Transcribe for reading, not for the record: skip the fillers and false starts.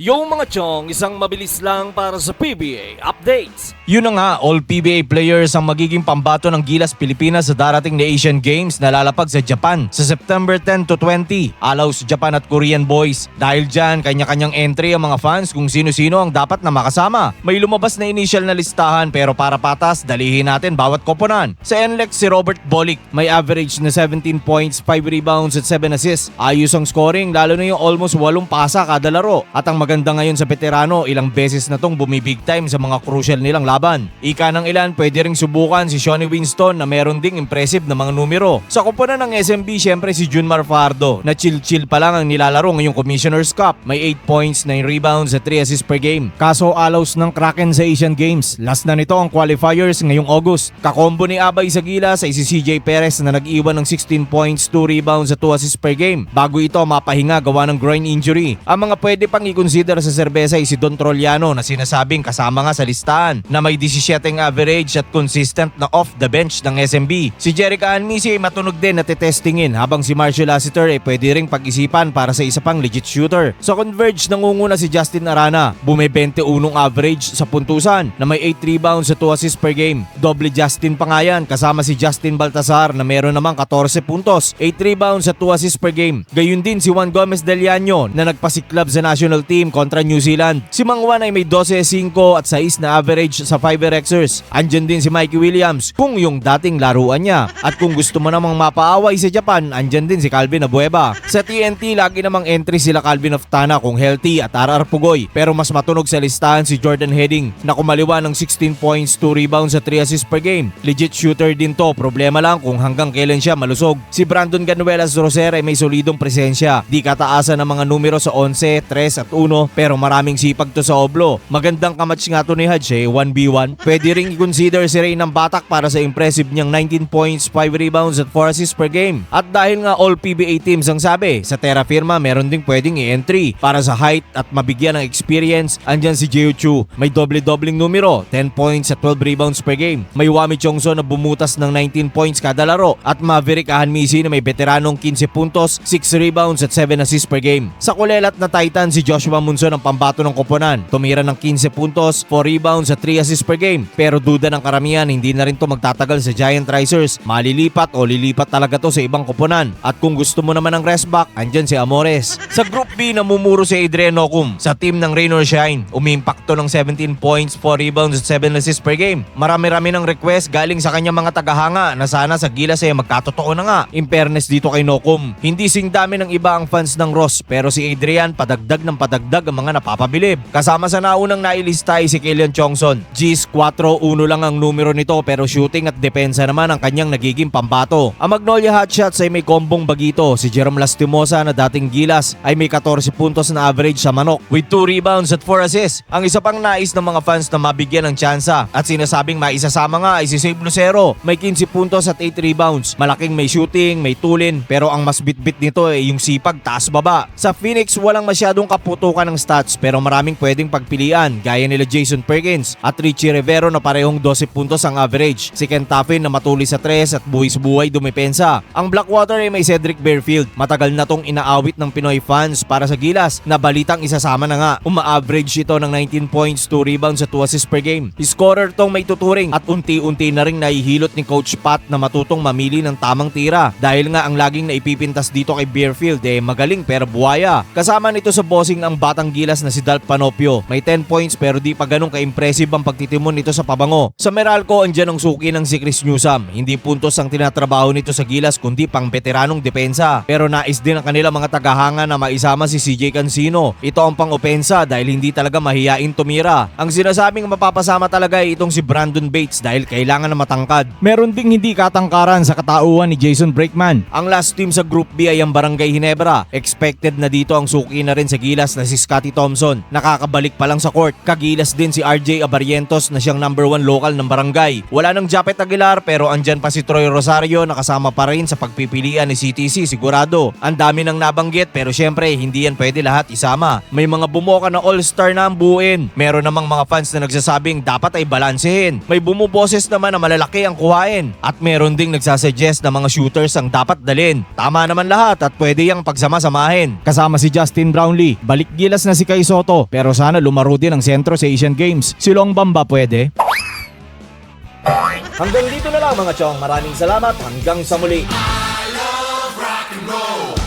Yung mga chong, isang mabilis lang para sa PBA updates. Yun na nga, all PBA players ang magiging pambato ng Gilas Pilipinas sa darating na Asian Games na lalapag sa Japan sa September 10 to 20. Alaws Japan at Korean boys. Dahil dyan, kanya-kanyang entry ang mga fans kung sino-sino ang dapat na makasama. May lumabas na initial na listahan pero para patas, dalihin natin bawat koponan. Sa NLEX si Robert Bolick, may average na 17 points, 5 rebounds at 7 assists. Ayos ang scoring lalo na yung almost 8 pasa kada laro. At ang maganda ngayon sa veterano, ilang beses na tong bumibig time sa mga crucial nilang laban. Ika ng ilan, pwede ring subukan si Shawnee Winston na meron ding impressive na mga numero. Sa koponan ng SMB, syempre si Junmar Fajardo na chill-chill pa lang ang nilalaro ngayong Commissioner's Cup. May 8 points, 9 rebounds at 3 assists per game. Kaso alaws ng Kraken sa Asian Games. Last na nito ang qualifiers ngayong August. Kakombo ni Abay sa Gilas ay si CJ Perez na nag-iwan ng 16 points, 2 rebounds at 2 assists per game. Bago ito mapahinga gawa ng groin injury. Ang mga pwede pang i-consider sa serbesa ay si Don Trollano na sinasabing kasama nga sa listahan na may 17 average at consistent na off the bench ng SMB. Si Jerick Anmisi ay matunog din na tetestingin habang si Marshall Lassiter ay pwede ring pag-isipan para sa isa pang legit shooter. Sa Converge nangunguna si Justin Arana, bume 21 average sa puntusan na may 8 rebounds at 2 assists per game. Doble Justin pa nga yan kasama si Justin Baltazar na meron namang 14 puntos, 8 rebounds at 2 assists per game. Gayun din si Juan Gomez Del Llano na nagpasiklab sa national team kontra New Zealand. Si Mang Juan ay may 12-5 at 6 na average sa 5-Rexers. Andyan din si Mikey Williams kung yung dating laruan niya. At kung gusto mo namang mapaaway sa Japan, andyan din si Calvin Abueva. Sa TNT, lagi namang entry sila Calvin Oftana kung healthy at RR Pugoy. Pero mas matunog sa listahan si Jordan Heading na kumaliwa ng 16 points, 2 rebounds at 3 assists per game. Legit shooter din to, problema lang kung hanggang kailan siya malusog. Si Brandon Ganuelas Roser ay may solidong presensya. Di kataasan ng mga numero sa 11, 3 at 1 pero maraming sipag to sa oblo. Magandang kamatch nga to ni Hadj 1v1. Pwede ring i-consider si Ray ng Batak para sa impressive niyang 19 points, 5 rebounds at 4 assists per game. At dahil nga all PBA teams ang sabi, sa Terra Firma meron ding pwedeng i-entry para sa height at mabigyan ng experience. Andyan si Jeo Chu, may doble-dobling numero, 10 points at 12 rebounds per game. May Wami Chongso na bumutas ng 19 points kada laro at Maverick Ahanmisi na may veteranong 15 puntos, 6 rebounds at 7 assists per game. Sa kulelat na Titan si Joshua Munson ang pambato ng koponan. Tumira ng 15 puntos, 4 rebounds at 3 assists per game. Pero duda ng karamihan, hindi na rin to magtatagal sa Giant Risers. Malilipat o lilipat talaga to sa ibang koponan. At kung gusto mo naman ng rest back, andyan si Amores. Sa Group B, namumuro si Adrian Nocum. Sa team ng Rain or Shine, umimpakto ng 17 points, 4 rebounds at 7 assists per game. Marami-rami ng request galing sa kanyang mga tagahanga na sana sa Gilas ay magkatotoo na nga. In fairness dito kay Nocum, hindi sing dami ng iba ang fans ng Ross pero si Adrian padagdag ng padagdag ang mga napapabilib. Kasama sa naunang nailista ay si Killian Chongson. G's 4-1 lang ang numero nito pero shooting at depensa naman ang kanyang nagiging pambato. Ang Magnolia Hotshots ay may kombong bagito. Si Jerome Lastimosa na dating Gilas ay may 14 puntos na average sa manok with 2 rebounds at 4 assists. Ang isa pang nais ng mga fans na mabigyan ng tsansa at sinasabing maisasama nga ay si Save Lucero. May 15 puntos at 8 rebounds. Malaking may shooting, may tulin pero ang mas bitbit nito ay yung sipag taas baba. Sa Phoenix walang masyadong kaputukan ng stats pero maraming pwedeng pagpilian gaya nila Jason Perkins at Richie Rivero na parehong 12 puntos ang average. Si Ken Taffin na matulis sa 3 at buhay-buhay dumepensa. Ang Blackwater ay may Cedric Bearfield. Matagal na tong inaawit ng Pinoy fans para sa Gilas na balitang isasama na nga. Uma-average ito ng 19 points, 2 rebounds at 2 assists per game. Scorer tong may tuturing at unti-unti na ring naihilot ni Coach Pat na matutong mamili ng tamang tira dahil nga ang laging naipipintas dito kay Bearfield magaling pero buhaya. Kasama nito sa bossing ang batang Gilas na si Dalp Panopio. May 10 points pero di pa ganun ka-impressive ang pagtitimon nito sa pabango. Sa Meralco, andyan ang suki ng si Chris Newsam. Hindi puntos ang tinatrabaho nito sa Gilas kundi pang veteranong depensa. Pero nais din ang kanila mga tagahanga na maisama si CJ Cancino. Ito ang pang-opensa dahil hindi talaga mahiyain tumira. Ang sinasabing mapapasama talaga ay itong si Brandon Bates dahil kailangan na matangkad. Meron ding hindi katangkaran sa katauhan ni Jason Brakeman. Ang last team sa Group B ay ang Barangay Ginebra. Expected na dito ang suki na rin sa Gilas na si Scotty Thompson. Nakakabalik pa lang sa court. Kagilas din si RJ Abarientos na siyang number 1 local ng barangay. Wala nang Japet Aguilar pero andyan pa si Troy Rosario na kasama pa rin sa pagpipilian ni CTC sigurado. Ang dami nang nabanggit pero syempre hindi yan pwede lahat isama. May mga bumoka na all-star na ang buuin. Meron namang mga fans na nagsasabing dapat ay balansehin. May bumuboses naman na malalaki ang kuhain. At meron ding nagsasuggest na mga shooters ang dapat dalin. Tama naman lahat at pwede yang pagsama-samahin. Kasama si Justin Brownlee. Balik Gilas gilas na si Kai Sotto, pero sana lumaro din ang sentro sa Asian Games. Si Long Bamba pwede? Hanggang dito na lang mga chong. Maraming salamat. Hanggang sa muli. I love rock and roll.